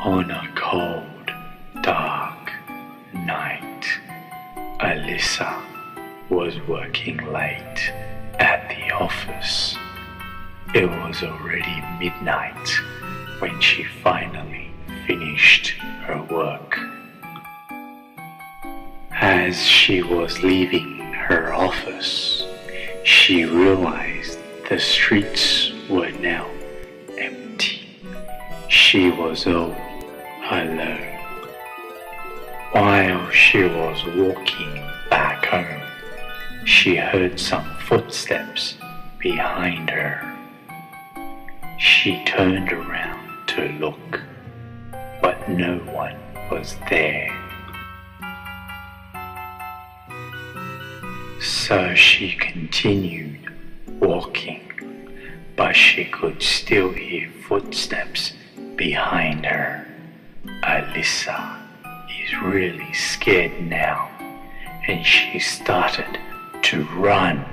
On a cold, dark night, Alyssa was working late at the office. It was already midnight when she finally finished her work. As she was leaving her office, she realized the streets were now empty. She was all alone. While she was walking back home, she heard some footsteps behind her. She turned around to look, but no one was there. So she continued walking, but she could still hear footsteps behind her. Alyssa is really scared now, and she started to run,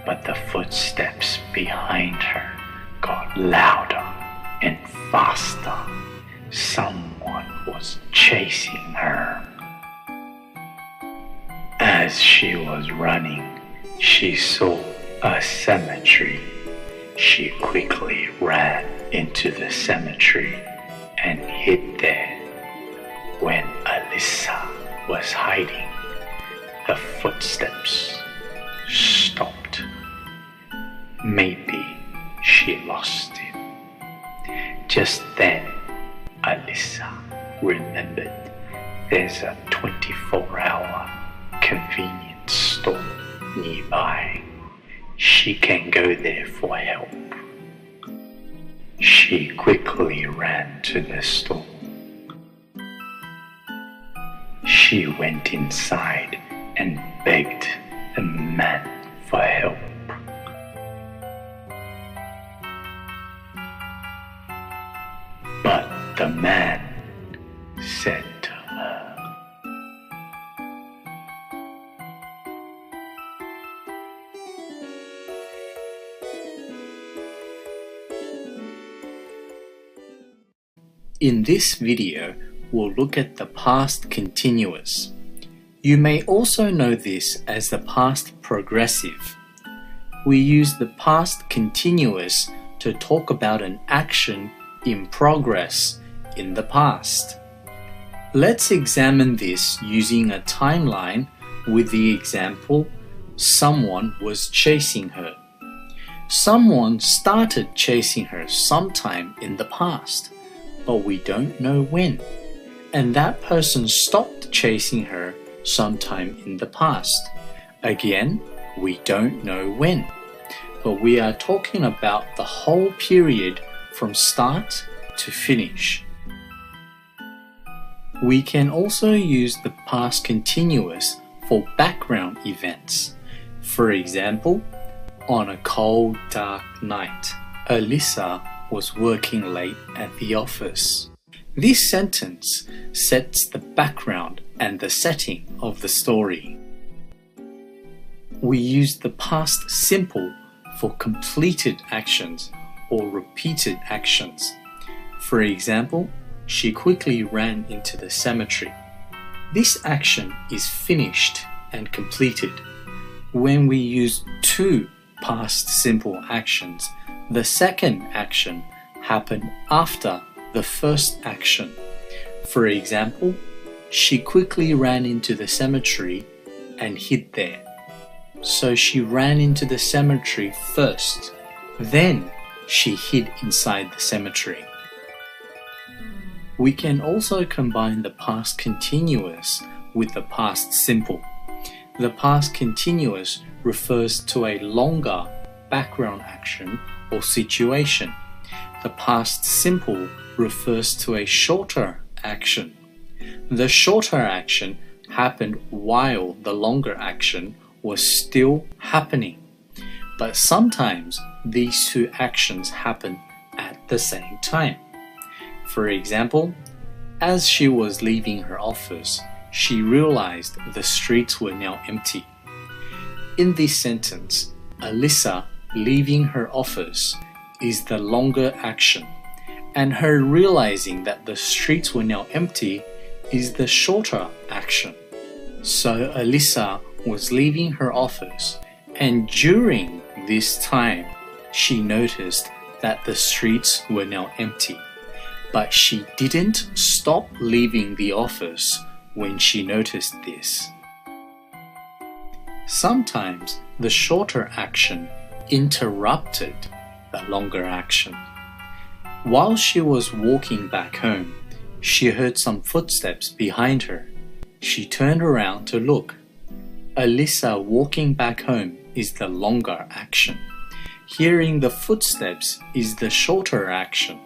but the footsteps behind her got louder and faster. Someone was chasing her. As she was running, she saw a cemetery. She quickly ran into the cemetery and hid there. When Alyssa was hiding, the footsteps stopped. Maybe she lost him. Just then, Alyssa remembered there's a 24-hour convenience store nearby. She can go there for help. She quickly ran to the store. She went inside and begged the man for help. But the man said to her, in this video, we'll look at the past continuous. You may also know this as the past progressive. We use the past continuous to talk about an action in progress in the past. Let's examine this using a timeline with the example, someone was chasing her. Someone started chasing her sometime in the past, but we don't know when. And that person stopped chasing her sometime in the past. Again, we don't know when. But we are talking about the whole period from start to finish. We can also use the past continuous for background events. For example, on a cold, dark night, Alyssa was working late at the office. This sentence sets the background and the setting of the story. We use the past simple for completed actions or repeated actions. For example, she quickly ran into the cemetery. This action is finished and completed. When we use two past simple actions, the second action happened after the first action. For example, she quickly ran into the cemetery and hid there. So she ran into the cemetery first, then she hid inside the cemetery. We can also combine the past continuous with the past simple. The past continuous refers to a longer background action or situation. The past simple refers to a shorter action. The shorter action happened while the longer action was still happening. But sometimes these two actions happen at the same time. For example, as she was leaving her office, she realized the streets were now empty. In this sentence, Alyssa leaving her office is the longer action, and her realizing that the streets were now empty is the shorter action. So Alyssa was leaving her office, and during this time she noticed that the streets were now empty, but she didn't stop leaving the office when she noticed this. Sometimes the shorter action interrupted the longer action. While she was walking back home, she heard some footsteps behind her. She turned around to look. Alyssa walking back home is the longer action. Hearing the footsteps is the shorter action.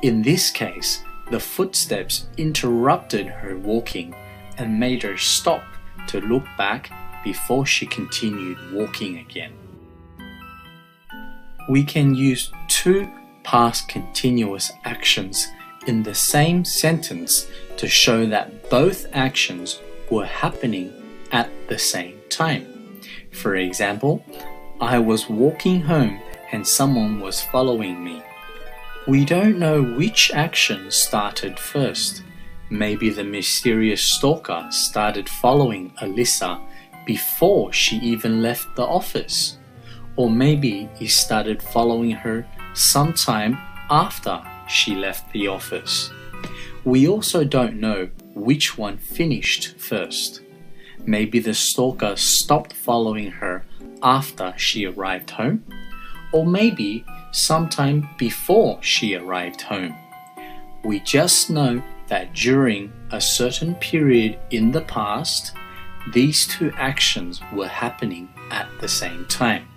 In this case, the footsteps interrupted her walking and made her stop to look back before she continued walking again. We can use two past continuous actions in the same sentence to show that both actions were happening at the same time. For example, I was walking home and someone was following me. We don't know which action started first. Maybe the mysterious stalker started following Alyssa before she even left the office. Or maybe he started following her sometime after she left the office. We also don't know which one finished first. Maybe the stalker stopped following her after she arrived home, or maybe sometime before she arrived home. We just know that during a certain period in the past, these two actions were happening at the same time.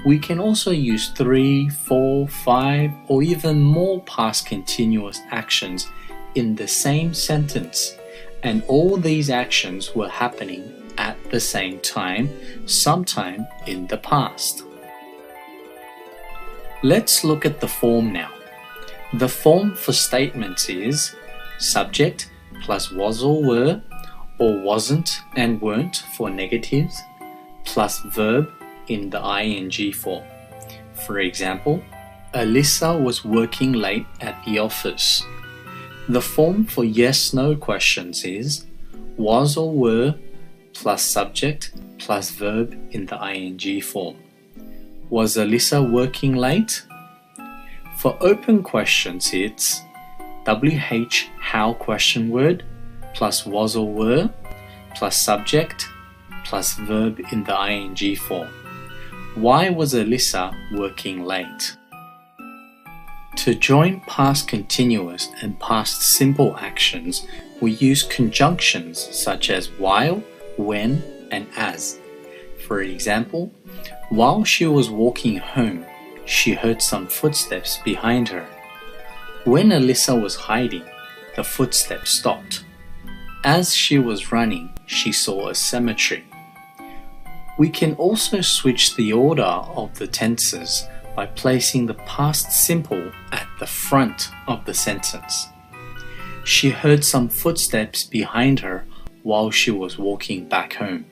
We can also use 3, 4, 5, or even more past continuous actions in the same sentence, and all these actions were happening at the same time, sometime in the past. Let's look at the form now. The form for statements is subject plus was or wasn't and weren't for negatives, plus verb in the ing form. For example, Alyssa was working late at the office. The form for yes/no questions is was or were plus subject plus verb in the ing form. Was Alyssa working late? For open questions, it's WH how question word plus was or were plus subject plus verb in the ing form. Why was Alyssa working late? To join past continuous and past simple actions, we use conjunctions such as while, when, and as. For example, while she was walking home, she heard some footsteps behind her. When Alyssa was hiding, the footsteps stopped. As she was running, she saw a cemetery. We can also switch the order of the tenses by placing the past simple at the front of the sentence. She heard some footsteps behind her while she was walking back home.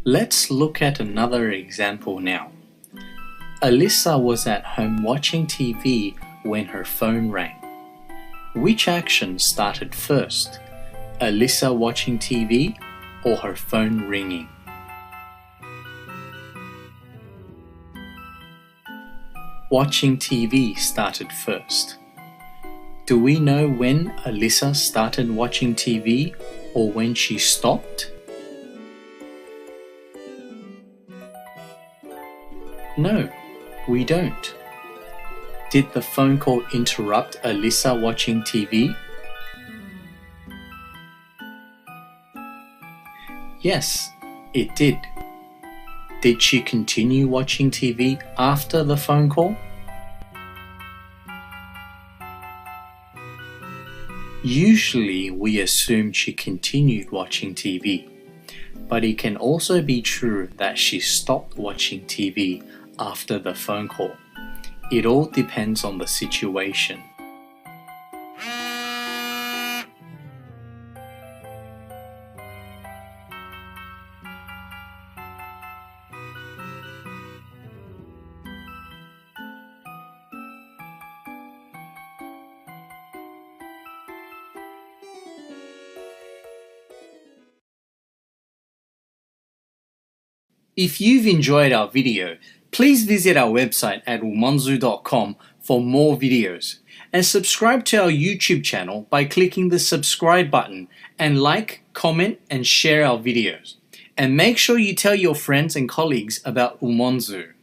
Let's look at another example now. Alyssa was at home watching TV when her phone rang. Which action started first? Alyssa watching TV or her phone ringing? Watching TV started first. Do we know when Alyssa started watching TV or when she stopped? No, we don't. Did the phone call interrupt Alyssa watching TV? Yes, it did. Did she continue watching TV after the phone call? Usually we assume she continued watching TV, but it can also be true that she stopped watching TV after the phone call. It all depends on the situation. If you've enjoyed our video, please visit our website at umonzu.com for more videos and subscribe to our YouTube channel by clicking the subscribe button and like, comment and share our videos. And make sure you tell your friends and colleagues about Umonzu.